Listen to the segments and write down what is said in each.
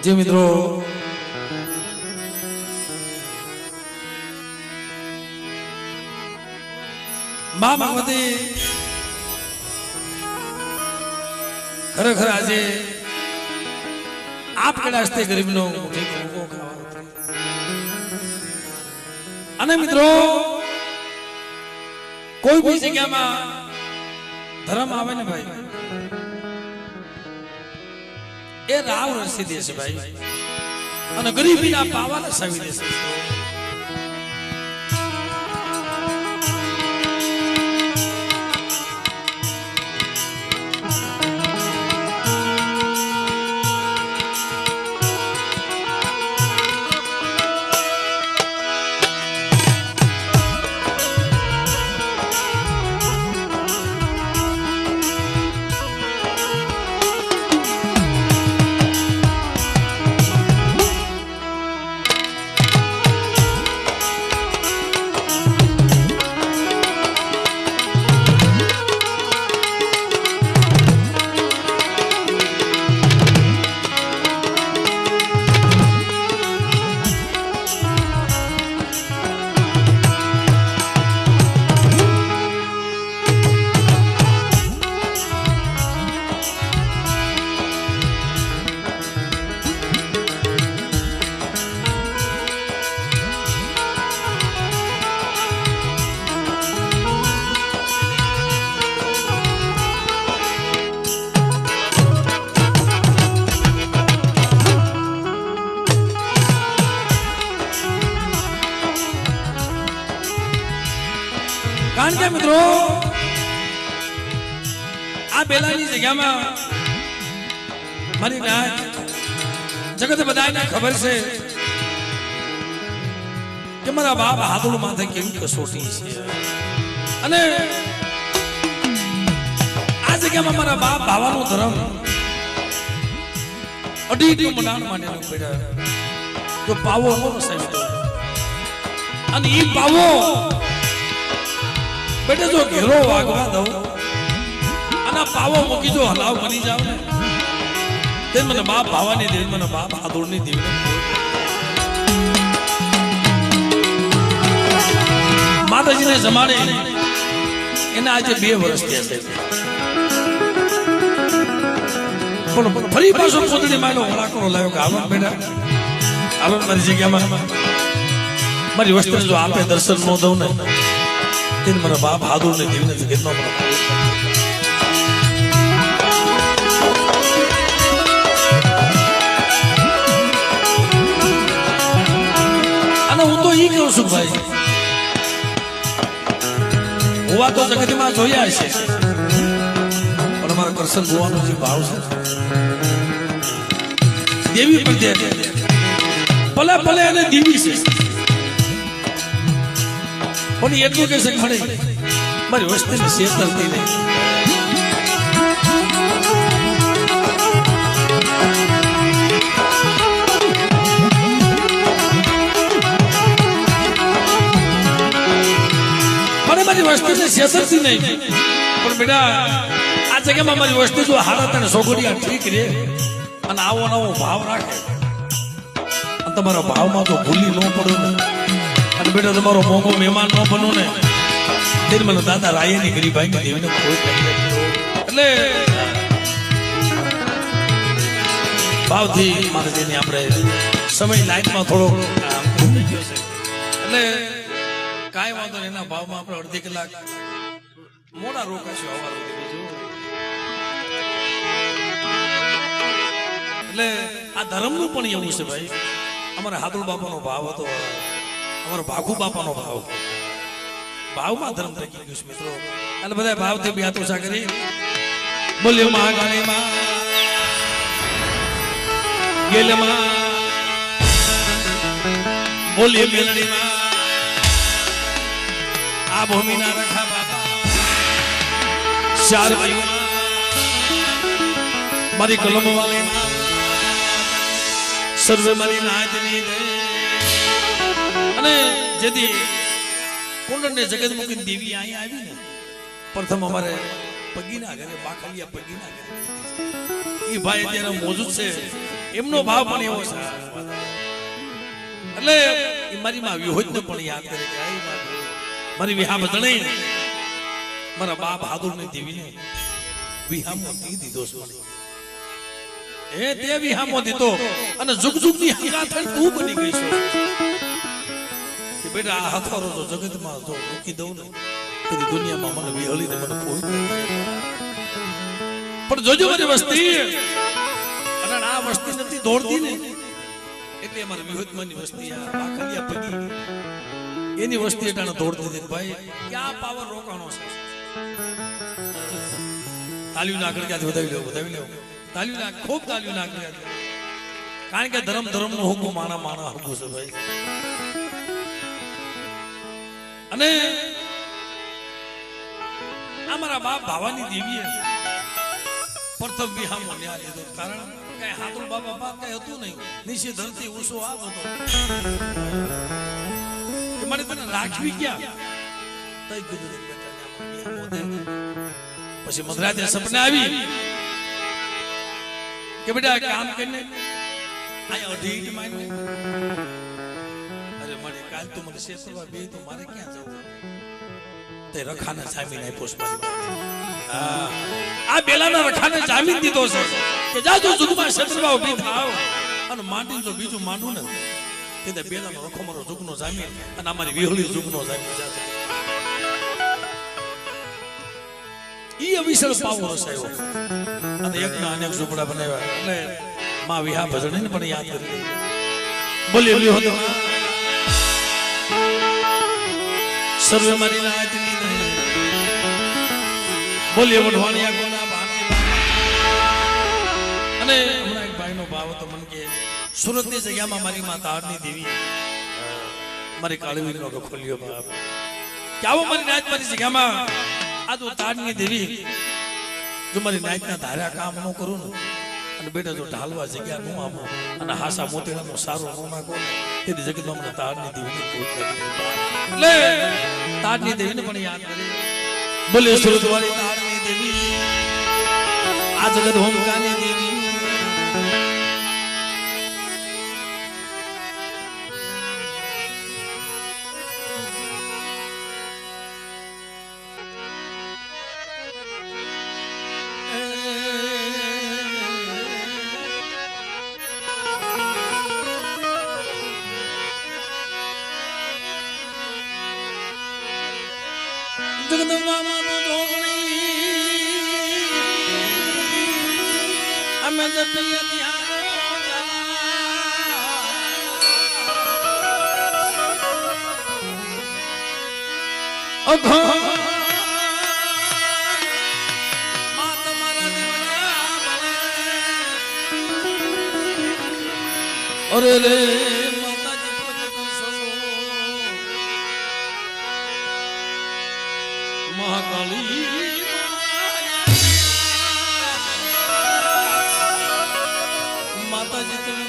જે મિત્રો મા ભગવતી ખરેખર આજે આપ કદાચથી ગરીબનો અને મિત્રો કોઈ બી જગ્યામાં ધર્મ આવે ને ભાઈ એ રાવ રસી દેશે ભાઈ અને ગરીબીના પાવા રસાવી દેશે. કારણ કે મિત્રો આ બેલાની જગ્યામાં મારી નાચ જગત બધાને ખબર છે કે મારા બાપ હાથોડ માથે કેવી કસોટી છે અને આ જગ્યામાં મારા બાપ ભાવાનો ધર્મ અઢી મંડાણ માંડેલો બેટા તો પાવો નો રસાય અને ઈ પાવો બેટા જો ઘેરો વાગવા દઉં અને પાવો મૂકી જો હલાવ બની જાવ ને તે મને બાપ ભાવાની દેવ મને બાપ આદોડની દેવ માતાજીને જમાડે એના આજે 2 વર્ષ થયા છે પણ ફરી પાછો પોતળી માનો વળાકરો લાવ્યો કે હાલો બેટા હાલો મારી જગ્યામાં મારી વસ્તુ જો આપે દર્શન નો દઉં ને તેને મારા બાપ હાદુર ને દેવીને જગતમાં અને હું તો ઈ કહું છું ભાઈ હોવા તો જગતમાં જોયા છે પણ મારા કરશન ગોવાનો જે ભાવ છે દેવી પ્રત્યે ભલે ભલે અને દેવી છે પણ એટલું કે છે ખડે મારી વસ્તીને શેતરતી નહીં મને મારી વસ્તીને શેતરતી નહીં પણ બેટા આ જગ્યામાં મારી વસ્તુ જો હાલત અને સોગડિયા ઠીક રે અને આવો નવો ભાવ રાખે અને તમારા ભાવમાં તો ભૂલી ન પડો ને અને બેટા તમારો મોંઘો મહેમાન ન બનો ને તેને મને દાદા રાયની ગરીબાઈ ની દેવીને એટલે ભાવથી માતાજીની આપણે સમય લાઈનમાં થોડો થઈ ગયો છે એટલે કાંઈ વાંધો એના ભાવમાં આપણે અડધી કલાક મોડા રોકાશું અવાર એટલે આ ધર્મનું પણ એવું છે ભાઈ અમારા હાદુલ બાપાનો ભાવ હતો અમારો ભાગુ બાપાનો ભાવ ભાવમાં ધર્મ થઈ ગયું છે મિત્રો એટલે બધા ભાવથી બે હાથ ઓછા કરી બોલ્યો મહાકાળીમાં ગેલમાં બોલ્યો મેલડીમાં આ ભૂમિના રખા બાપા ચાર ભાઈઓમાં મારી કલમ વાલીમાં સર્વે મારી નાજની દે અને જેથી કુંડને જગત મૂકીને દેવી અહીંયા આવી ને પ્રથમ અમારે પગીના ઘરે બાખલિયા પગીના ઘરે એ ભાઈ અત્યારે મોજૂદ છે એમનો ભાવ પણ એવો છે એટલે એ મારી માં વિહોજ ને પણ યાદ કરે કે મારી વિહા બદણે મારા બાપ બહાદુર ને દેવીને વિહામો દીધો એ તે વિહામો દીધો અને જુગ જુગ ની હંગાથણ તું બની ગઈ છો કે બેટા આ હથોરો જો જગતમાં જો મૂકી દઉં ને તો દુનિયામાં મને વિહળીને મને કોઈ પણ જોજો મારી વસ્તી અને આ વસ્તી નથી દોડતી ને એટલે અમારી વિહોજમાંની વસ્તી આ બાખલિયા પગી એની વસ્તી એટલે દોડતી હતી ભાઈ ક્યાં પાવર રોકાણો છે તાલીઓ નાખડી ક્યાંથી વધાવી લેવું તાલીઓ નાખ ખૂબ તાલીઓ નાખડી કારણ કે ધર્મ નો હુકમ માણા હુકમ છે ભાઈ અને અમારા બાપ ભાવાની દેવીએ પ્રથમ વિહામો ન્યા લીધો કારણ કે હાથુલ બાબા બાપ કઈ હતું નહીં નીચે ધરતી ઊંચો આવ હતો મને તને રાખવી ક્યાં તઈ કીધું પછી મધરાતે સપને આવી કે બેટા કામ કરીને આ અઢી માઈને અરે મને કાલ તું મને શેતરવા બે તો મારે ક્યાં જવું તે રખાને જામીન આપ્યો છે આ બેલાના રખાને જામીન દીધો છે કે જા તું જુગમાં શેતરવા ઊભી થાવ અને માંડી જો બીજું માંડું ને તે બેલાનો રખો મારો જુગનો જામીન અને અમારી વિહોળી જુગનો જામીન જાતે ઈ અવિસર પાવો રસાયો અને એકના અનેક ઝૂંપડા બનાવ્યા એટલે માં વિહા ભજણીને પણ યાદ કરી બોલી લ્યો હતો સર્વે મારી નાતની નહીં બોલી વઢવાણિયા ગોના ભાતી અને હમણાં એક ભાઈનો ભાવ હતો મન કે સુરતની જગ્યામાં મારી માં તારની દેવી મારી કાળવીનો ખોલ્યો બાપ કે આવો મારી નાત મારી જગ્યામાં આ તો તારની દેવી જો મારી નાતના ધાર્યા કામ ન કરું ને અને બેટા જો ઢાલવા જગ્યા નું આપો અને હાસા મોતીડાનો સારો નો નાખો તેની જગતમાં મને તારની દેવીને કોઈ એટલે તારની દેવીને પણ યાદ કરી બોલે સુરત વાળી તારની દેવી આ જગત હોમકાની દેવી જગદંબા માતા જોગણી અમે જપીએ ત્યાં અઘો મા તમારા દેવડા અરે રે માતાજી તમે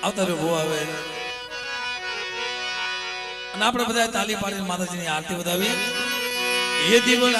આવતા રહ્યો આવે અને આપણે બધા તાલી પાડીને માતાજીની આરતી વધાવીએ એ દિવસ